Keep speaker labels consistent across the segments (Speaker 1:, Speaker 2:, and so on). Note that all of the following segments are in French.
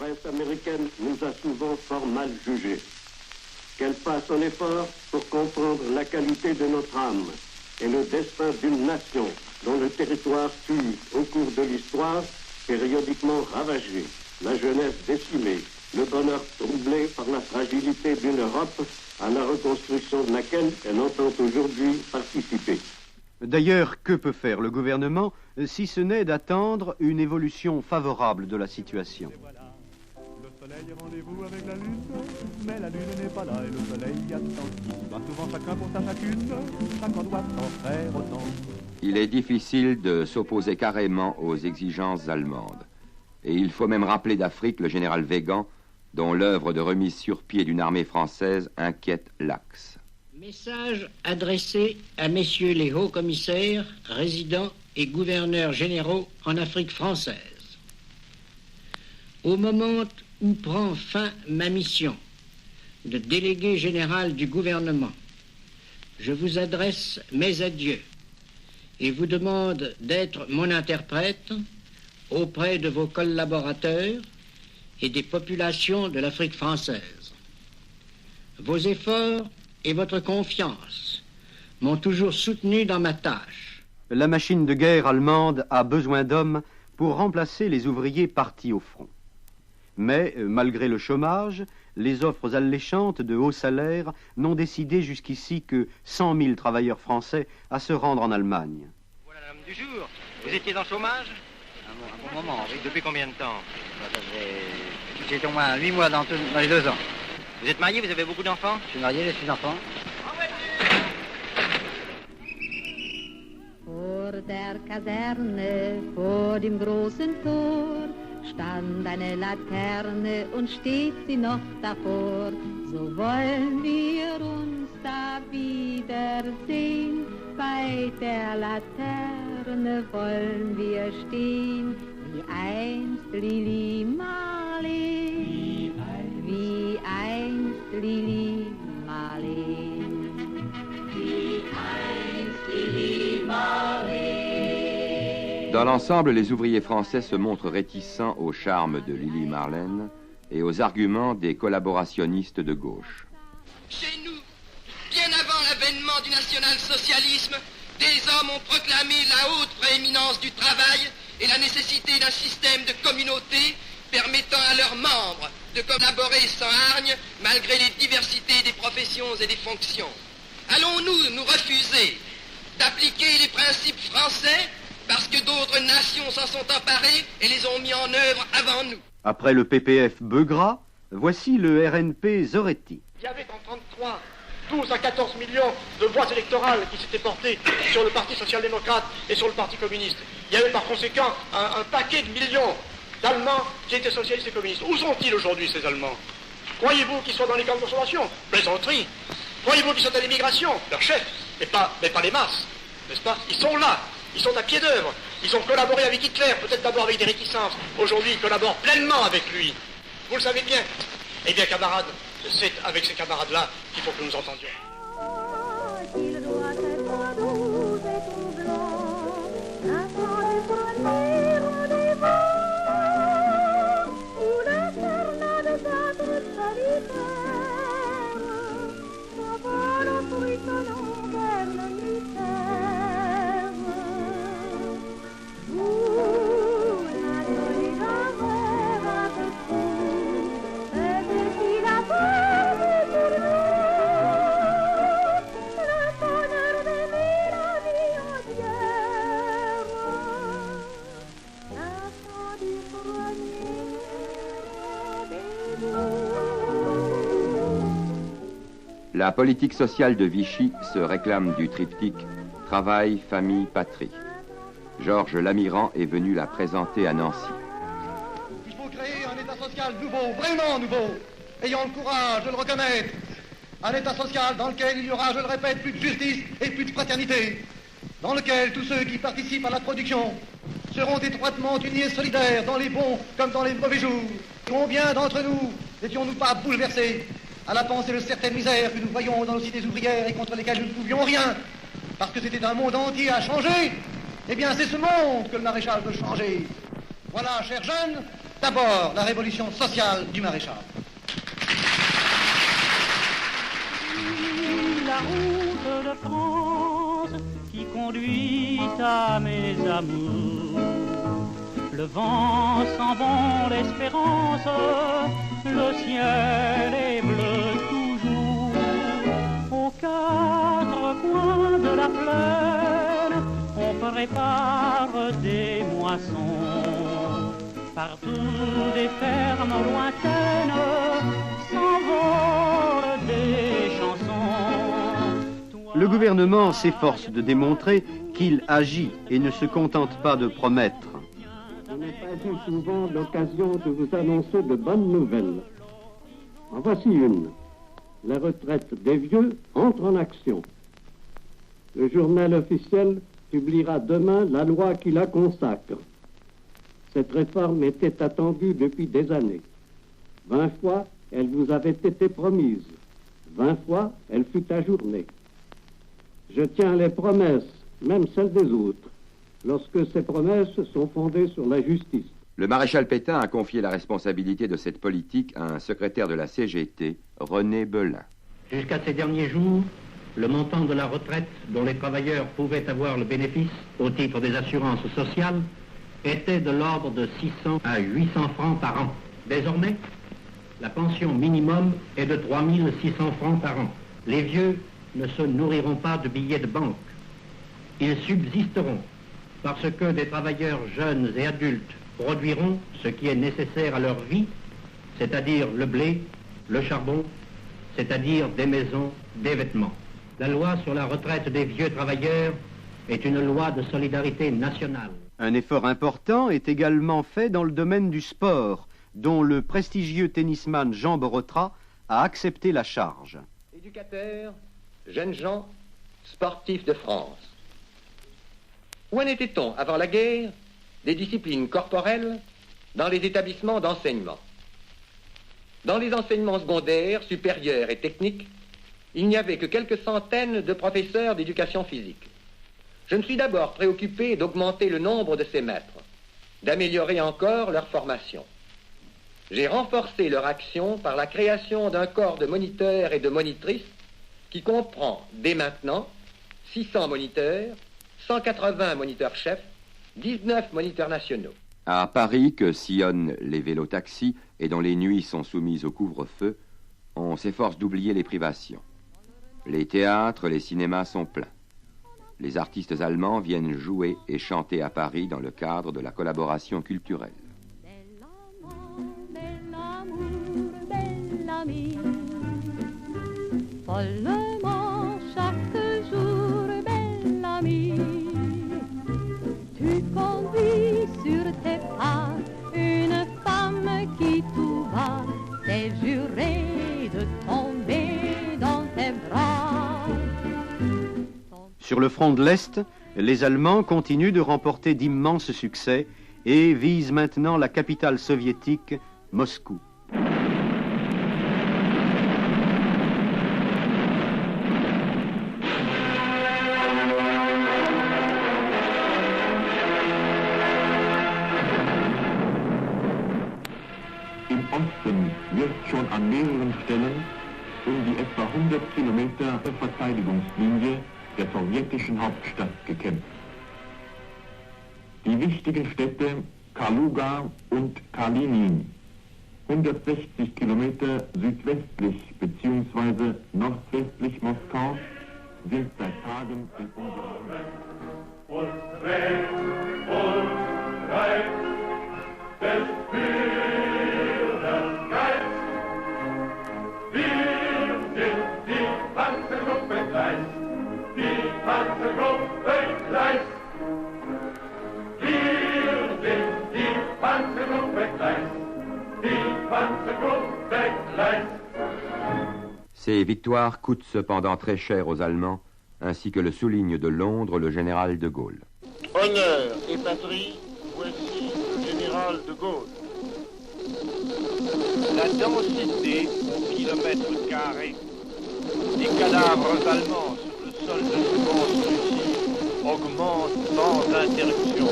Speaker 1: presse américaine nous a souvent fort mal jugés. Qu'elle fasse un effort pour comprendre la qualité de notre âme et le destin d'une nation dont le territoire fut, au cours de l'histoire, périodiquement ravagé, la jeunesse décimée, le bonheur troublé par la fragilité d'une Europe à la reconstruction de laquelle elle entend aujourd'hui participer.
Speaker 2: D'ailleurs, que peut faire le gouvernement si ce n'est d'attendre une évolution favorable de la situation?
Speaker 3: Le soleil est rendez-vous avec la lune, mais la lune n'est pas là et le soleil attend. Il va souvent chacun pour sa chacune, chacun doit en faire autant.
Speaker 4: Il est difficile de s'opposer carrément aux exigences allemandes. Et il faut même rappeler d'Afrique le général Weygand, dont l'œuvre de remise sur pied d'une armée française inquiète l'Axe.
Speaker 5: Message adressé à messieurs les hauts commissaires, résidents et gouverneurs généraux en Afrique française. Au moment où prend fin ma mission de délégué général du gouvernement, je vous adresse mes adieux et vous demande d'être mon interprète auprès de vos collaborateurs et des populations de l'Afrique française. Vos efforts et votre confiance m'ont toujours soutenu dans ma tâche.
Speaker 2: La machine de guerre allemande a besoin d'hommes pour remplacer les ouvriers partis au front. Mais, malgré le chômage, les offres alléchantes de hauts salaires n'ont décidé jusqu'ici que 100 000 travailleurs français à se rendre en Allemagne.
Speaker 6: Voilà l'homme du jour. Vous étiez en chômage?
Speaker 7: Un bon moment, oui.
Speaker 6: Depuis combien de temps?
Speaker 7: J'ai au moins 8 mois dans les 2 ans.
Speaker 6: Vous êtes marié, vous avez beaucoup d'enfants?
Speaker 7: Je suis marié, j'ai 6 enfants.
Speaker 8: Vor der Kaserne, vor dem großen Tor, stand eine Laterne und steht sie noch davor. So wollen wir uns da wiedersehen, bei der Laterne wollen wir stehen, wie einst Lili Marleen, wie einst Lili Marleen, wie einst Lili Marleen.
Speaker 4: Dans l'ensemble, les ouvriers français se montrent réticents au charme de Lili Marleen et aux arguments des collaborationnistes de gauche.
Speaker 9: Chez nous, bien avant l'avènement du national-socialisme, des hommes ont proclamé la haute prééminence du travail et la nécessité d'un système de communauté permettant à leurs membres de collaborer sans hargne malgré les diversités des professions et des fonctions. Allons-nous nous refuser d'appliquer les principes français parce que d'autres nations s'en sont emparées et les ont mis en œuvre avant nous?
Speaker 2: Après le PPF Beugras, voici le RNP Zoretti.
Speaker 10: Il y avait en 1933 12 à 14 millions de voix électorales qui s'étaient portées sur le Parti social-démocrate et sur le Parti communiste. Il y avait par conséquent un paquet de millions d'Allemands qui étaient socialistes et communistes. Où sont-ils aujourd'hui, ces Allemands? Croyez-vous qu'ils soient dans les camps de concentration? Plaisanterie. Croyez-vous qu'ils sont à l'immigration? Leur chef, mais pas les masses, n'est-ce pas? Ils sont là, ils sont à pied d'œuvre. Ils ont collaboré avec Hitler, peut-être d'abord avec des réticences. Aujourd'hui, ils collaborent pleinement avec lui. Vous le savez bien. Eh bien, camarades, c'est avec ces camarades-là qu'il faut que nous entendions.
Speaker 4: La politique sociale de Vichy se réclame du triptyque travail, famille, patrie. Georges Lamiran est venu la présenter à Nancy.
Speaker 11: Il faut créer un État social nouveau, vraiment nouveau, ayant le courage de le reconnaître. Un État social dans lequel il y aura, je le répète, plus de justice et plus de fraternité. Dans lequel tous ceux qui participent à la production seront étroitement unis et solidaires dans les bons comme dans les mauvais jours. Combien d'entre nous n'étions-nous pas bouleversés à la pensée de certaines misères que nous voyons dans nos cités ouvrières et contre lesquelles nous ne pouvions rien, parce que c'était un monde entier à changer? Eh bien, c'est ce monde que le maréchal veut changer. Voilà, chers jeunes, d'abord la révolution sociale du maréchal.
Speaker 12: La route de France qui conduit à mes amours. Le vent s'en vend l'espérance, le ciel est bleu toujours. Aux quatre coins de la plaine, on prépare des moissons. Partout des fermes lointaines s'envolent des chansons.
Speaker 2: Le gouvernement s'efforce de démontrer qu'il agit et ne se contente pas de promettre.
Speaker 1: Je n'ai pas eu souvent l'occasion de vous annoncer de bonnes nouvelles. En voici une. La retraite des vieux entre en action. Le journal officiel publiera demain la loi qui la consacre. Cette réforme était attendue depuis des années. 20 fois, elle vous avait été promise. 20 fois, elle fut ajournée. Je tiens les promesses, même celles des autres, lorsque ces promesses sont fondées sur la justice.
Speaker 4: Le maréchal Pétain a confié la responsabilité de cette politique à un secrétaire de la CGT, René Belin.
Speaker 5: Jusqu'à ces derniers jours, le montant de la retraite dont les travailleurs pouvaient avoir le bénéfice au titre des assurances sociales était de l'ordre de 600 à 800 francs par an. Désormais, la pension minimum est de 3600 francs par an. Les vieux ne se nourriront pas de billets de banque. Ils subsisteront parce que des travailleurs jeunes et adultes produiront ce qui est nécessaire à leur vie, c'est-à-dire le blé, le charbon, c'est-à-dire des maisons, des vêtements. La loi sur la retraite des vieux travailleurs est une loi de solidarité nationale.
Speaker 2: Un effort important est également fait dans le domaine du sport, dont le prestigieux tennisman Jean Borotra a accepté la charge.
Speaker 13: Éducateurs, jeunes gens, sportifs de France. Où en était-on avant la guerre des disciplines corporelles dans les établissements d'enseignement? Dans les enseignements secondaires, supérieurs et techniques, il n'y avait que quelques centaines de professeurs d'éducation physique. Je me suis d'abord préoccupé d'augmenter le nombre de ces maîtres, d'améliorer encore leur formation. J'ai renforcé leur action par la création d'un corps de moniteurs et de monitrices qui comprend dès maintenant 600 moniteurs, 180 moniteurs-chefs, 19 moniteurs nationaux.
Speaker 4: À Paris, que sillonnent les vélos-taxis et dont les nuits sont soumises au couvre-feu, on s'efforce d'oublier les privations. Les théâtres, les cinémas sont pleins. Les artistes allemands viennent jouer et chanter à Paris dans le cadre de la collaboration culturelle.
Speaker 8: Follement chaque jour, belle amie, tu conduis sur tes pas une femme qui tout va, t'es juré de tomber dans tes bras.
Speaker 2: Sur le front de l'Est, les Allemands continuent de remporter d'immenses succès et visent maintenant la capitale soviétique, Moscou.
Speaker 14: Im Osten wird schon an mehreren Stellen die etwa 100 Kilometer Verteidigungslinie der sowjetischen Hauptstadt gekämpft. Die wichtigen Städte Kaluga und Kalinin, 160 Kilometer südwestlich bzw. nordwestlich Moskau, sind seit Tagen in unserer
Speaker 4: Ces victoires coûtent cependant très cher aux Allemands, ainsi que le souligne de Londres le général de Gaulle.
Speaker 15: Honneur et patrie, voici le général de Gaulle. La densité au kilomètre carré des cadavres allemands sur le sol de l'immense Russie augmente sans interruption.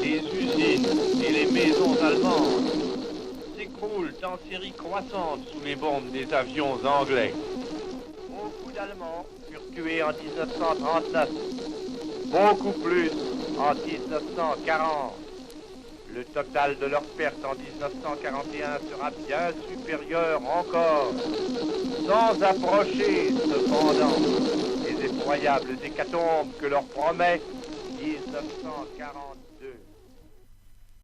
Speaker 15: Les usines et les maisons allemandes s'écroulent en série croissante sous les bombes des avions anglais. Beaucoup d'Allemands furent tués en 1939, beaucoup plus en 1940. Le total de leurs pertes en 1941 sera bien supérieur encore, sans approcher cependant les effroyables hécatombes que leur promet 1940.